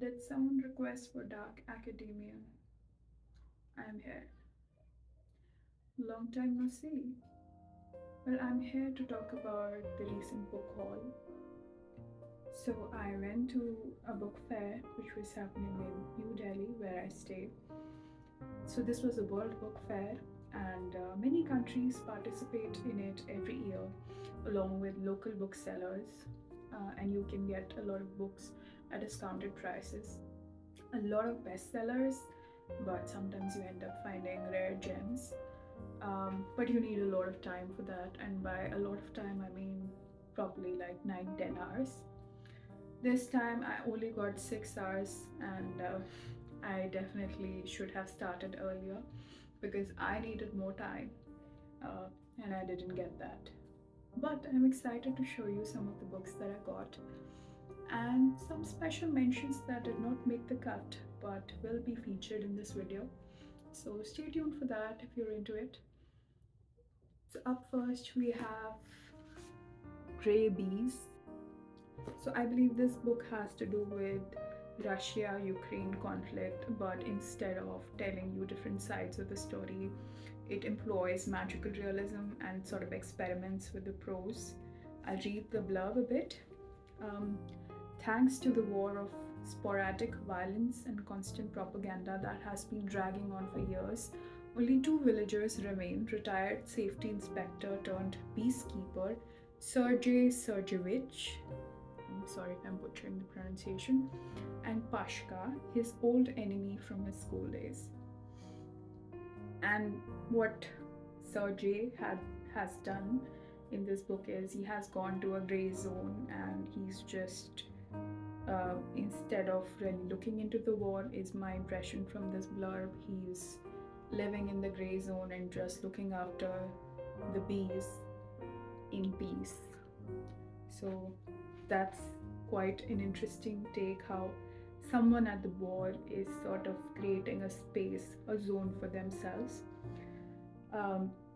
Did someone request for dark academia? I'm here. Long time no see. Well, I'm here to talk about the recent book haul. So, I went to a book fair which was happening in New Delhi, where I stay. So, this was a World Book Fair, and many countries participate in it every year, along with local booksellers. And you can get a lot of books at discounted prices. A lot of bestsellers, but sometimes you end up finding rare gems. But you need a lot of time for that, and by a lot of time, I mean probably like 9-10 hours. This time, I only got 6 hours, and I definitely should have started earlier because I needed more time, uh, and I didn't get that. But I'm excited to show you some of the books that I got and some special mentions that did not make the cut but will be featured in this video. So stay tuned for that if you're into it. So up first we have Grey Bees. So I believe this book has to do with Russia-Ukraine conflict, but instead of telling you different sides of the story, it employs magical realism and sort of experiments with the prose. I'll read the blurb a bit. Um, Thanks to the war of sporadic violence and constant propaganda that has been dragging on for years, only two villagers remain: retired safety inspector turned peacekeeper Sergei Sergeyevich, I'm sorry if I'm butchering the pronunciation, and Pashka, his old enemy from his school days. And what Sergey has done in this book is he has gone to a gray zone, and he's just instead of really looking into the war, is my impression from this blurb, he's living in the gray zone and just looking after the bees in peace. So that's quite an interesting take, how someone at the war is sort of creating a space, a zone for themselves.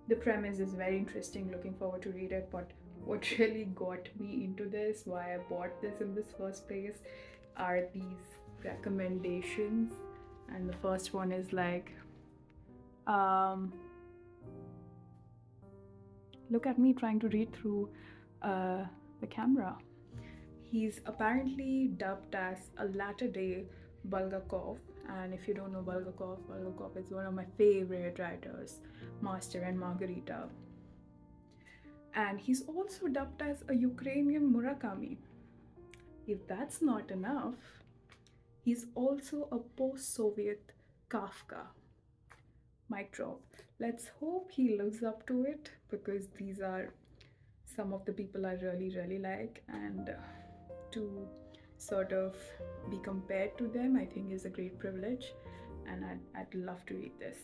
The premise is very interesting, looking forward to read it, but what really got me into this, why I bought this in this first place, are these recommendations. And the first one is like, um, look at me trying to read through the camera. He's apparently dubbed as a latter day Bulgakov. And if you don't know Bulgakov, Bulgakov is one of my favorite writers, Master and Margarita. And he's also dubbed as a Ukrainian Murakami. If that's not enough, he's also a post Soviet Kafka. Mic drop. Let's hope he lives up to it, because these are some of the people I really like, and to sort of be compared to them, I think is a great privilege, and I'd love to read this.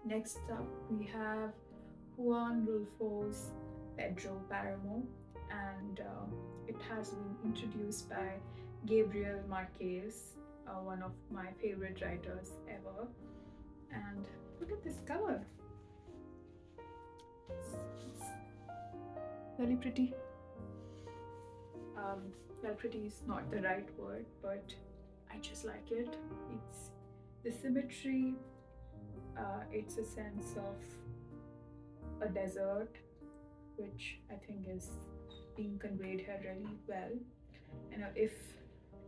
Next up, we have Juan Rulfo's Pedro Paramo, and it has been introduced by Gabriel Marquez, one of my favorite writers ever. And look at this cover. It's really pretty. Well, pretty is not the right word, but I just like it. It's the symmetry, it's a sense of a desert, which I think is being conveyed here really well. And if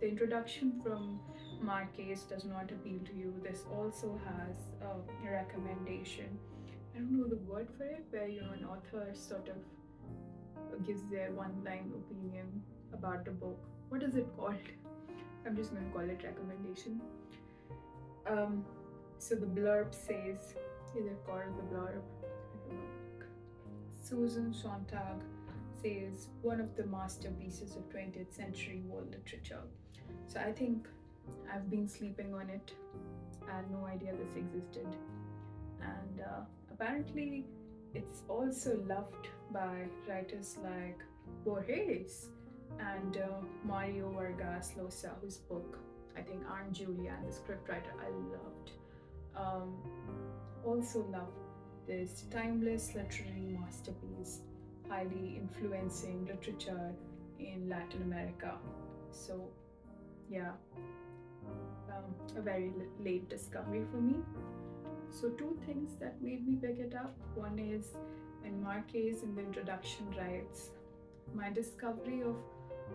the introduction from Marquez does not appeal to you, this also has a recommendation. I don't know the word for it, where an author sort of gives their one-line opinion about the book. What is it called? I'm just going to call it recommendation. So the blurb says, is it called the blurb? I don't know. Susan Sontag says, one of the masterpieces of 20th century world literature. So I think I've been sleeping on it. I had no idea this existed. And apparently it's also loved by writers like Borges and Mario Vargas Llosa, whose book, I think Aunt Julia and the scriptwriter, I loved. Also loved this timeless literary masterpiece, highly influencing literature in Latin America. So yeah, a very late discovery for me. So, two things that made me pick it up. One is when Marquez in the introduction writes, "My discovery of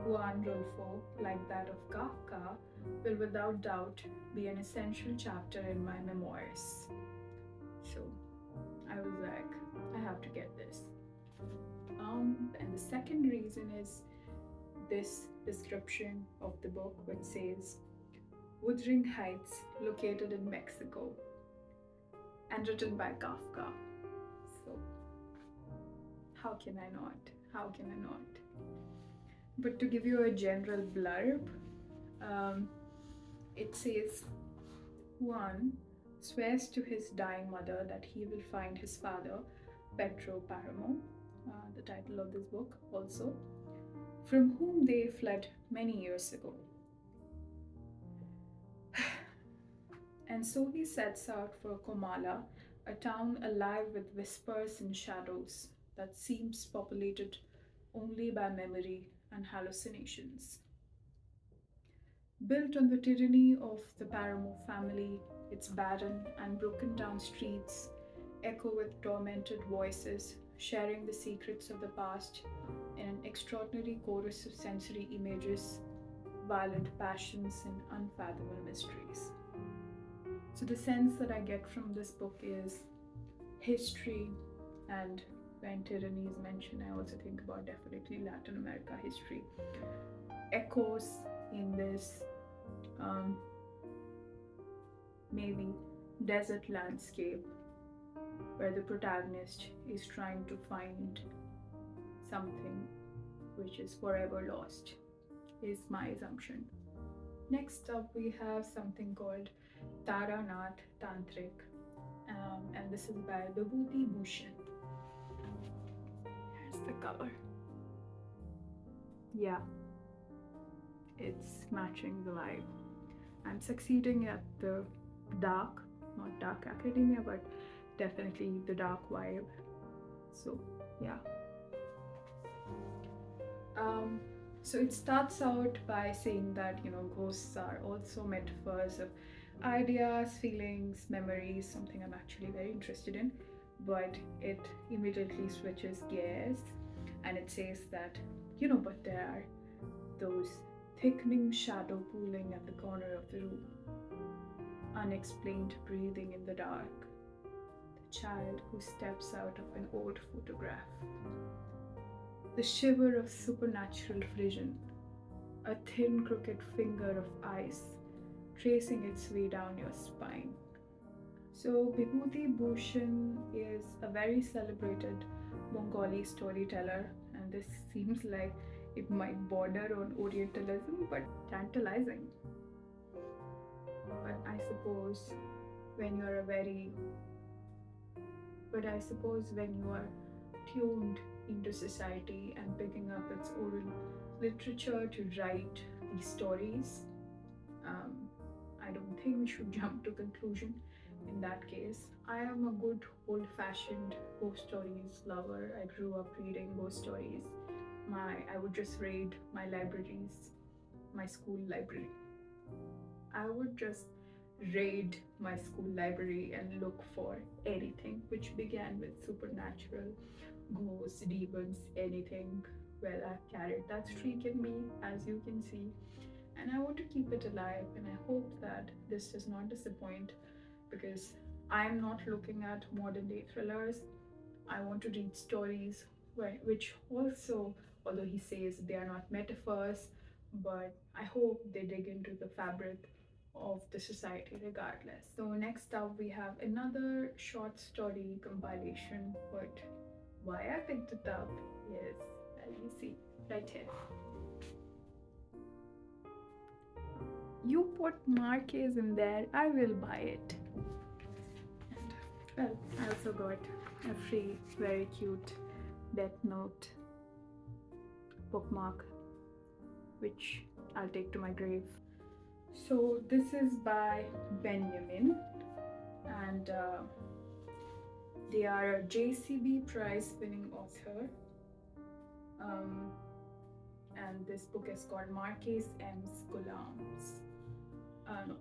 Juan Rulfo, like that of Kafka, will without doubt be an essential chapter in my memoirs." So I was like, I have to get this. And the second reason is this description of the book, which says Wuthering Heights, located in Mexico, and written by Kafka. So, how can I not? How can I not? But to give you a general blurb, it says Juan swears to his dying mother that he will find his father, Pedro Paramo, the title of this book also, from whom they fled many years ago. And so he sets out for Comala, a town alive with whispers and shadows that seems populated only by memory and hallucinations. Built on the tyranny of the Paramo family, its barren and broken down streets echo with tormented voices sharing the secrets of the past in an extraordinary chorus of sensory images, violent passions, and unfathomable mysteries. So, the sense that I get from this book is history, and when tyranny is mentioned, I also think about definitely Latin America history. Echoes in this maybe desert landscape where the protagonist is trying to find something which is forever lost, is my assumption. Next up, we have something called Taranath Tantric, and this is by Vibhuti Bhushan. Here's the cover. Yeah, it's matching the vibe. I'm succeeding at the dark, not dark academia, but definitely the dark vibe. So, yeah. So it starts out by saying that, ghosts are also metaphors of ideas, feelings, memories, something I'm actually very interested in. But it immediately switches gears and it says that, but there are those thickening shadow pooling at the corner of the room, unexplained breathing in the dark, the child who steps out of an old photograph, the shiver of supernatural vision, a thin crooked finger of ice tracing its way down your spine. So Vibhuti Bhushan is a very celebrated Bengali storyteller, and this seems like it might border on Orientalism, but tantalizing. But I suppose when you are tuned into society and picking up its own literature to write these stories, I don't think we should jump to conclusion in that case. I am a good old-fashioned ghost stories lover. I grew up reading ghost stories. I would just raid my libraries, my school library. I would just raid my school library and look for anything which began with supernatural, ghosts, demons, anything. Well, I've carried that streak in me, as you can see, and I want to keep it alive. And I hope that this does not disappoint because I'm not looking at modern day thrillers. I want to read stories which also, although he says they are not metaphors, but I hope they dig into the fabric of the society regardless. So next up we have another short story compilation, but why I picked it up is, well, you see right here. You put Marquez in there, I will buy it. And well, I also got a free, very cute Death Note bookmark, which I'll take to my grave. So this is by Benjamin, and they are a JCB prize-winning author. And this book is called Marquez M's Gulams. No,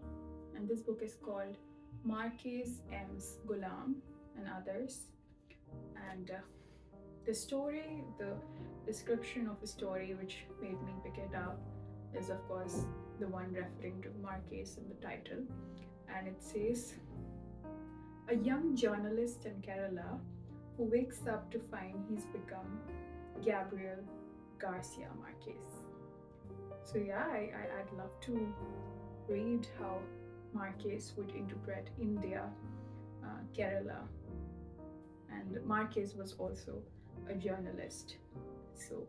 and this book is called Marquez M's Ghulam and Others. And the story, the description of the story which made me pick it up is, of course, the one referring to Marquez in the title. And it says, a young journalist in Kerala who wakes up to find he's become Gabriel Garcia Marquez. So, yeah, I'd love to read how Marquez would interpret India, Kerala, and Marquez was also a journalist. So,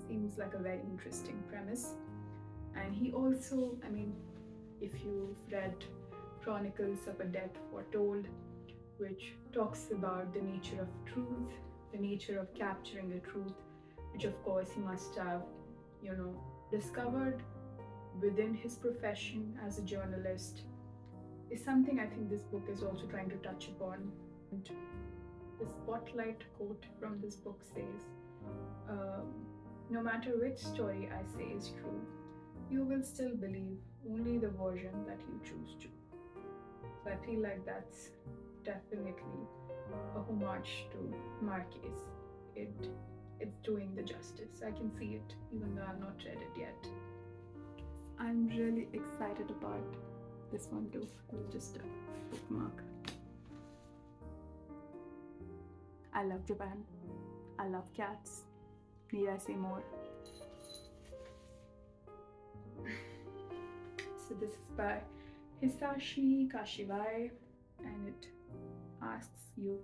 seems like a very interesting premise. And he also, I mean, if you've read Chronicles of a Death Foretold, which talks about the nature of truth, the nature of capturing the truth, which of course he must have, discovered within his profession as a journalist, is something I think this book is also trying to touch upon. And the spotlight quote from this book says, no matter which story I say is true, you will still believe only the version that you choose to. So I feel like that's definitely a homage to Marquez. It's doing the justice. I can see it, even though I've not read it yet. I'm really excited about this one too. Just a bookmark. I love Japan. I love cats. Need I say more? So this is by Hisashi Kashiwai, and it asks you,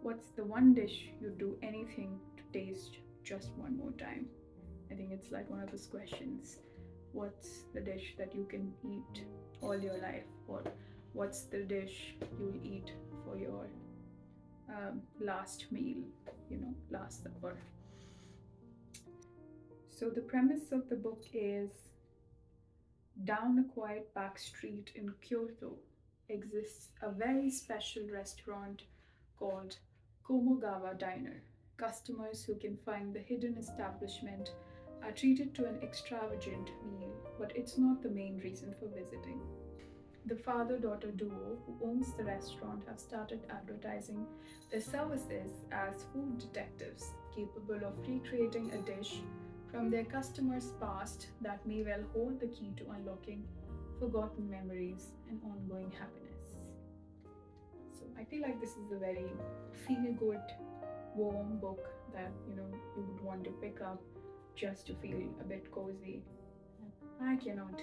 what's the one dish you'd do anything to taste just one more time? I think it's like one of those questions. What's the dish that you can eat all your life? Or what's the dish you'll eat for your last meal, last supper? So the premise of the book is, down a quiet back street in Kyoto exists a very special restaurant called Komogawa Diner. Customers who can find the hidden establishment are treated to an extravagant meal, but it's not the main reason for visiting. The father-daughter duo who owns the restaurant have started advertising their services as food detectives, capable of recreating a dish from their customers' past that may well hold the key to unlocking forgotten memories and ongoing happiness. So I feel like this is a very feel-good, warm book that you would want to pick up just to feel a bit cozy. I cannot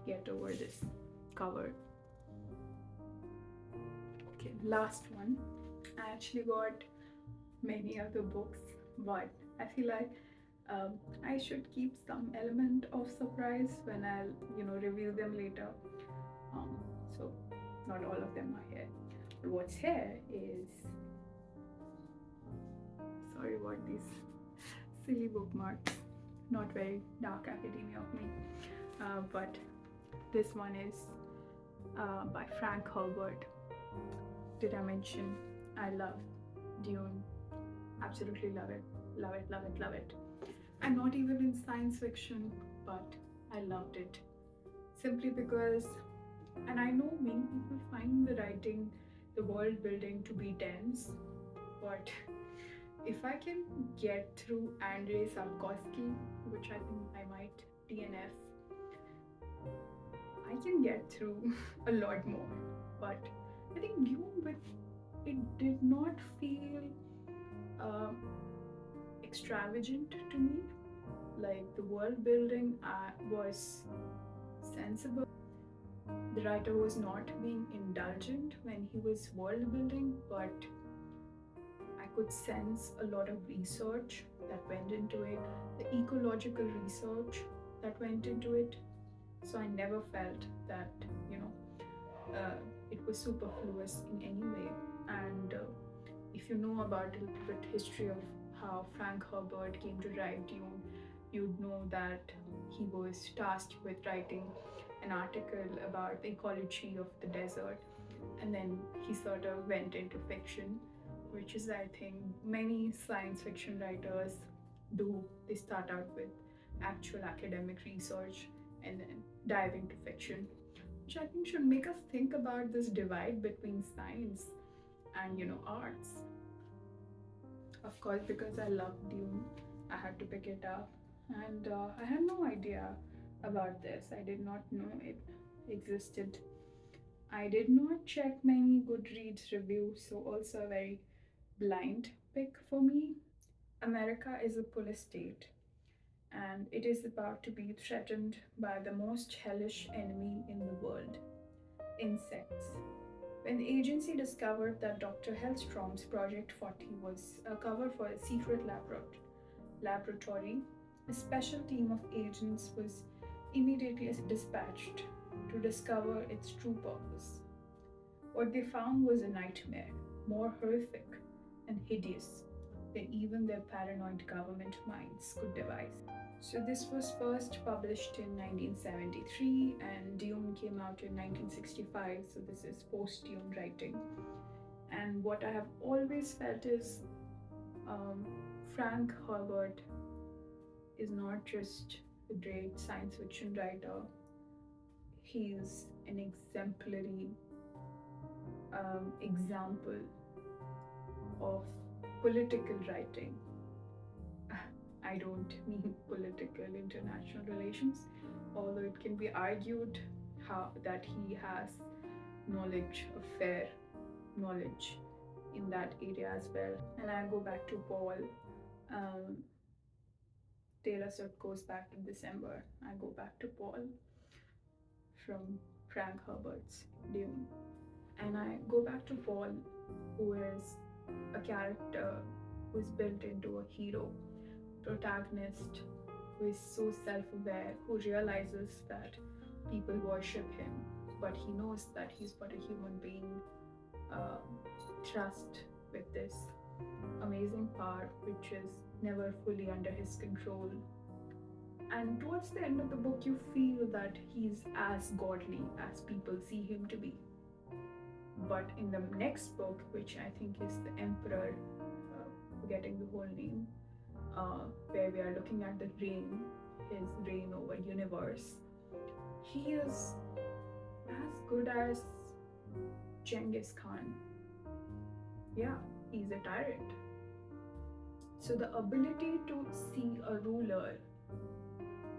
get over this cover. Okay, last one. I actually got many other books, but I feel like I should keep some element of surprise when I'll reveal them later. So not all of them are here. But what's here is, sorry about these silly bookmarks, not very dark academia of me, but this one is by Frank Herbert. Did I mention I love Dune? Absolutely love it, love it, love it, love it. I'm not even in science fiction, but I loved it simply because, and I know many people find the writing, the world building to be dense, but if I can get through Andrei Sapkowski, which I think I might DNF, I can get through a lot more. But I think Dune, it did not feel extravagant to me. Like, the world building was sensible. The writer was not being indulgent when he was world building, but I could sense a lot of research that went into it, the ecological research that went into it. So I never felt that, it was superfluous in any way. And if you know about a little bit history of how Frank Herbert came to write Dune, you'd know that he was tasked with writing an article about the ecology of the desert, and then he sort of went into fiction, which is, I think, many science fiction writers do. They start out with actual academic research and then dive into fiction. which I think should make us think about this divide between science and arts. Of course, because I love Dune, I had to pick it up, and I had no idea about this. I did not know it existed. I did not check many Goodreads reviews, so also a very blind pick for me. America is a police state, and it is about to be threatened by the most hellish enemy in the world: insects. When the agency discovered that Dr. Hellstrom's Project 40 was a cover for a secret laboratory, a special team of agents was immediately dispatched to discover its true purpose. What they found was a nightmare, more horrific and hideous than even their paranoid government minds could devise. So, this was first published in 1973, and Dune came out in 1965, so this is post Dune writing. And what I have always felt is um, Frank Herbert is not just a great science fiction writer, he's an exemplary example of political writing. I don't mean political international relations, although it can be argued that he has knowledge, a fair knowledge in that area as well. And I go back to Paul. Um, Taylor Swift goes back in December. I go back to Paul from Frank Herbert's Dune. And I go back to Paul, who is a character who is built into a hero, protagonist who is so self aware, who realizes that people worship him, but he knows that he's but a human being, trust with this amazing power which is never fully under his control. And towards the end of the book, you feel that he's as godly as people see him to be. But in the next book, which I think is The Emperor, forgetting the whole name, where we are looking at the reign, his reign over universe, he is as good as Genghis Khan. Yeah, he's a tyrant. So the ability to see a ruler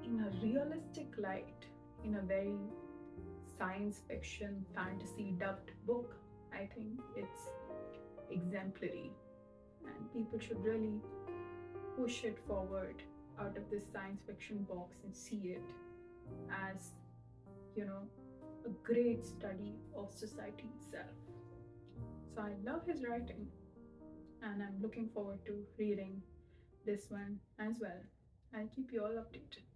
in a realistic light, in a very science fiction, fantasy dubbed book, I think it's exemplary. And people should really push it forward out of this science fiction box and see it as, a great study of society itself. So I love his writing, and I'm looking forward to reading this one as well. I'll keep you all updated.